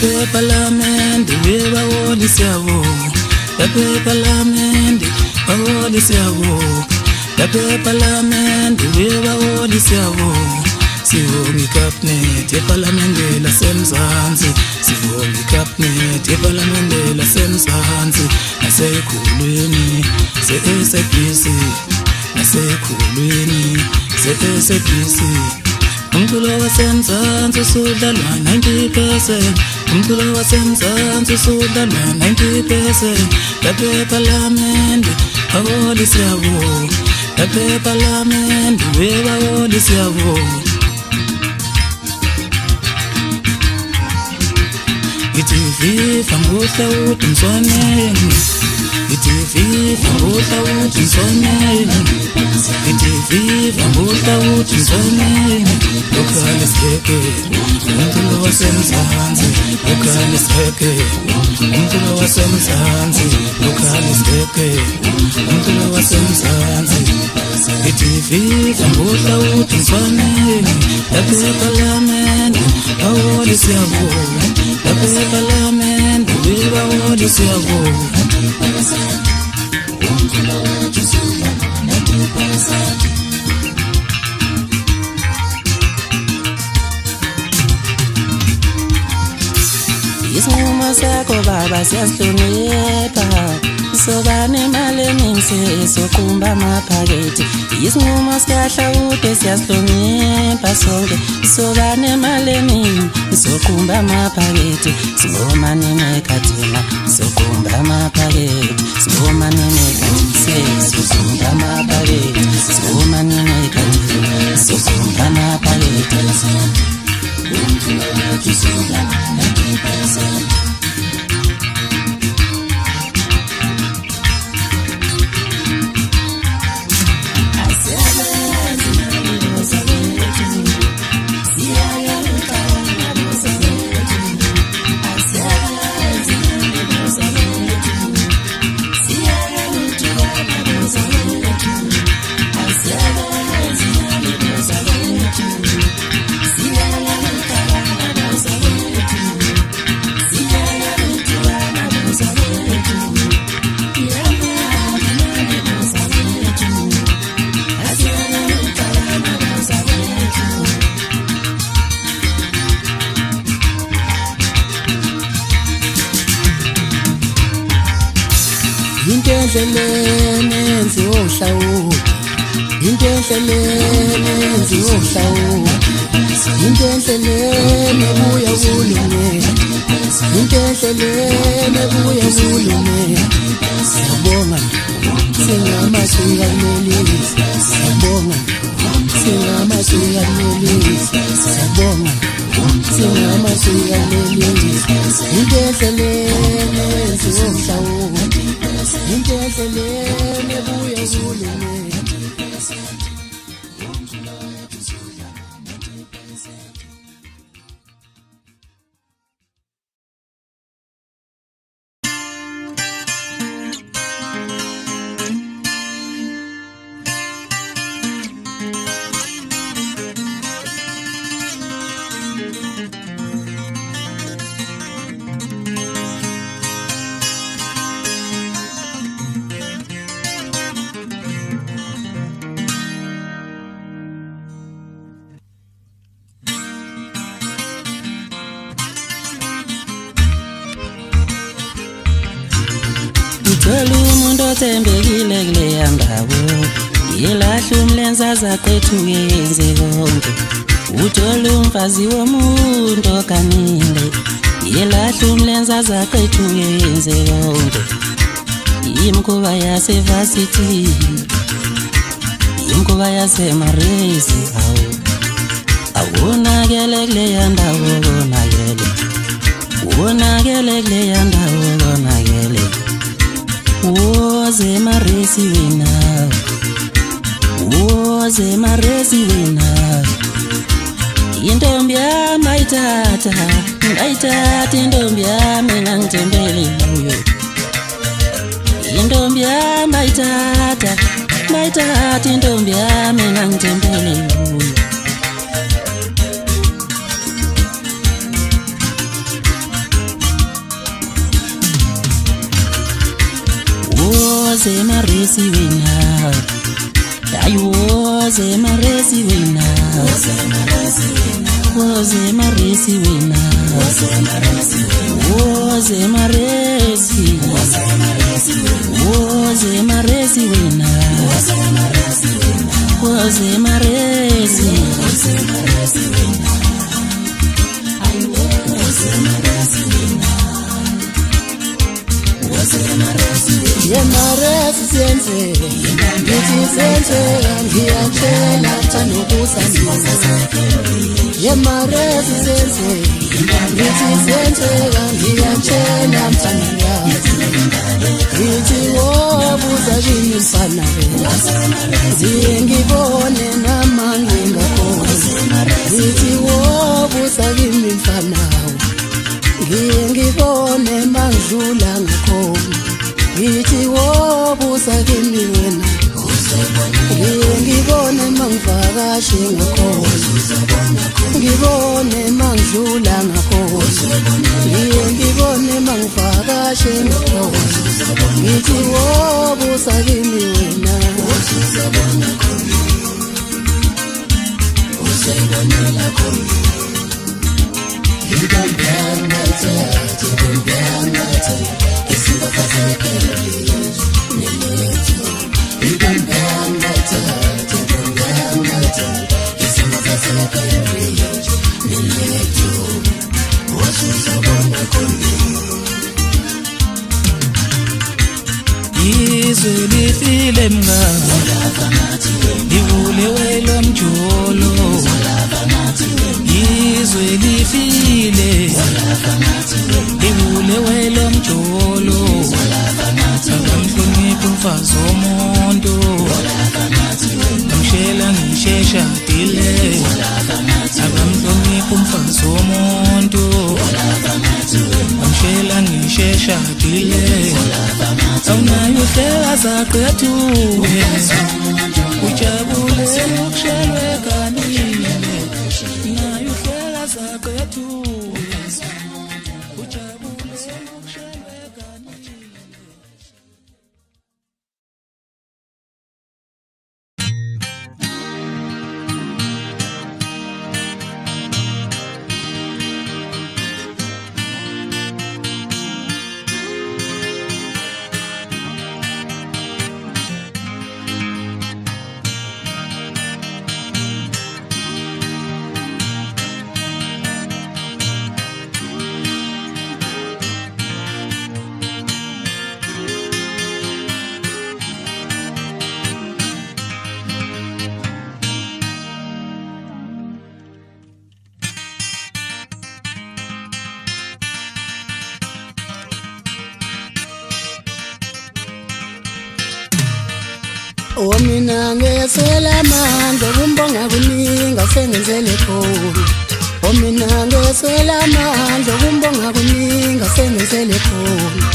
Lapha ePhalamende webawoli siyabonga. Lapha ePhalamende bawoli siyabonga. Lapha ePhalamende webawoli siyabonga. Sibonga iCabinet ePhalamende laseMzansi. Sibonga iCabinet ePhalamende laseMzansi. Nasekhulwini se-SABC. Nasekhulwini se-SABC. Umculo waseMzansi usudlalwa 90%. Umculo waseMzansi usudlalwa 90%. Lapha ePhalamende bawoli siyabonga. Lapha ePhalamende webawoli siyabonga. Ithi viva ngohlawuthi mswaneni. Ithi viva ngohlawuthi mswaneni. Ithi viva ngohlawuthi mswaneni. Lokhali siheke umculo waseMzansi. Lokhali siheke umculo waseMzansi. Lokhali siheke umculo waseMzansi. Ithi viva ngohlawuthi mswaneni. Lapha ePhalamende bawoli siyabonga. Lapha ePhalamende webawoli siyabonga. Isinqumo sakho baba siyasihlonipha. Soba nemali eningi sokumba amaphakethe. Isinqumo sikaHlawude siyasihlonipha sonke. Soba nemali eningi sokumba amaphakethe. Siboma nemekhathina sokumba amaphakethe. Siboma nemekhathina sokumba amaphakethe. Siboma nemekhathina sokumba amaphakethe. Into endleleni enziwa uHlawude. Into endleleni enziwa uHlawude. Into endleleni ebuya kuhulumeni. Into endleleni ebuya kuhulumeni. Siyabonga singamasiyamelisi. Siyabonga singamasiyamelisi. Siyabonga singamasiyamelisi. Into endleleni enziwa uHlawude. Into endleleni ebuya kuhulumeni. Uthola umuntu othembekile kuleya ndawo. Yelahla umlenzaza qethu yenze konke. Uthola umfazi womuntu oganile. Yelahla umlenzaza qethu yenze konke. Imkuba yasevasithi. Imkuba yasemaresi awu. Awonakele kuleya ndawo konakele. Wonakele kuleya ndawo konakele. Woze maresi wena. Woze maresi wena. Intombi yami ayithatha. Ngayithatha intombi yami ngangithembele kuyo. Intombi yami ayithatha. Ngayithatha intombi yami ngangithembele kuyo. woze maresi wena ay woze maresi wena woze maresi wena woze maresi woze maresi wena woze maresi ay woze maresi wena yemaresi senze ngithi senze ngiyatshela thanokusanisa yemaresi senze ngithi senze ngiyatshela mthanda ngithi wobuza kimi mfana ngiye ngibone namanye ngakhona ngithi wobuza kimi mfana ngiye ngibone mangidlula ngakhona ngithi wobuza kimi wena ngiye ngibone mangivakashe ngakhona ngibone mangidlula ngakhona ngiye ngibone mangivakashe ngakhona ngithi wobuza kimi wena uzayibonela khona izwe lifile mngani libulewe lomjolo izwe lifile libulewe lomjolo akamhloniphi umfazi womuntu amshela ngishesha dile akamhloniphi umfazi womuntu amshela ngishesha dile awunayo hleka zaqethuke ujabule ukushelwe kanile nayo hleka zaqethuke ujabule ukushelwe kanile. Mina ngeswela amandla kumbonga kuninga sengenzele khona mina ngeswela amandla kumbonga kuninga sengenzele khona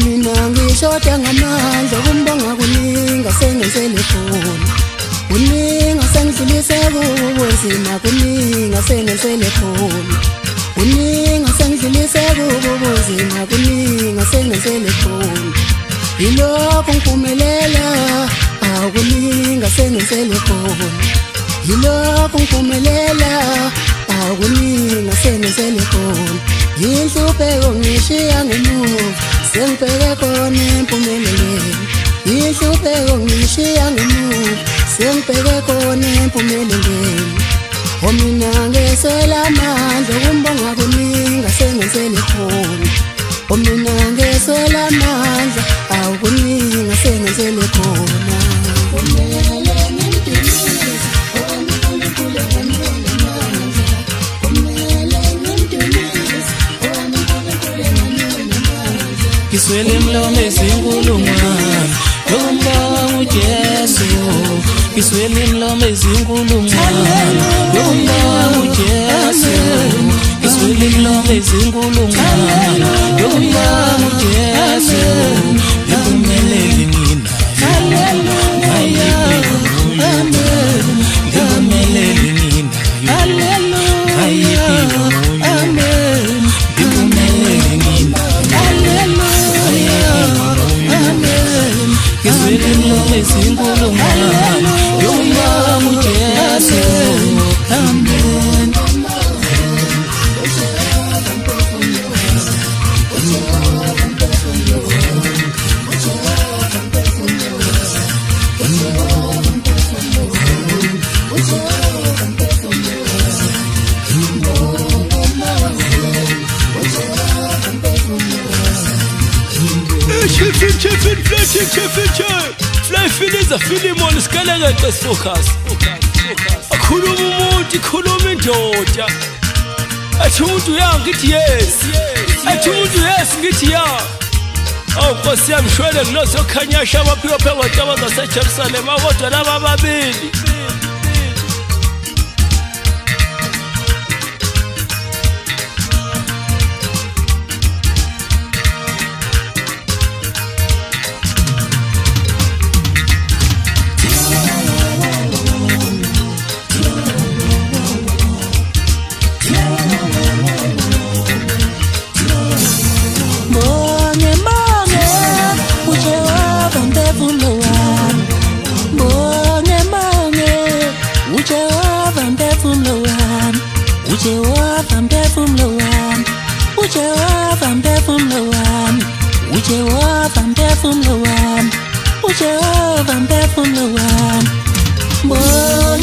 mina ngishoda ngamandla kumbonga kuninga sengenzele khona kuninga sengidlulise kubunzima kuninga sengenzele khona kuninga sengidlulise kubunzima kuninga sengenzele khona yilokho ngiphumelela akuninga sengenzele khona yilokho ngiphumelela akuninga sengenzele khona yinhlupheko ngishiya ngemuva sengibheke khona empumelelweni yinhlupheko ngishiya ngemuva sengibheke khona empumelelweni mina ngeswela amandla kumbonga kuninga sengenzele khona mina ngeswela amandla akuninga sengenzele khona Kiswele mlome zinkulungwane yokumbonga uJesu Kiswele mlome zinkulungwane yokumbonga uJesu Kiswele mlome zinkulungwane yokumbonga uJesu Ngiphumelele nina Hallelujah Amen Ngiphumelele nina Hallelujah Amen Ngiphumelele nina Hallelujah Amen ezinkulungwane yombonga uJesu. Amen. Fly finiza Philemon sikalekete focus. Akhuluma umuntu ikhuluma indoda. Athi umuntu uyangithi yes. Athi umuntu yes ngithi ya. Awu Nkosi yami shwele kuloso khanyasha abaphiwa phakathi abaseJerusalem abodwa laba ababili. Boy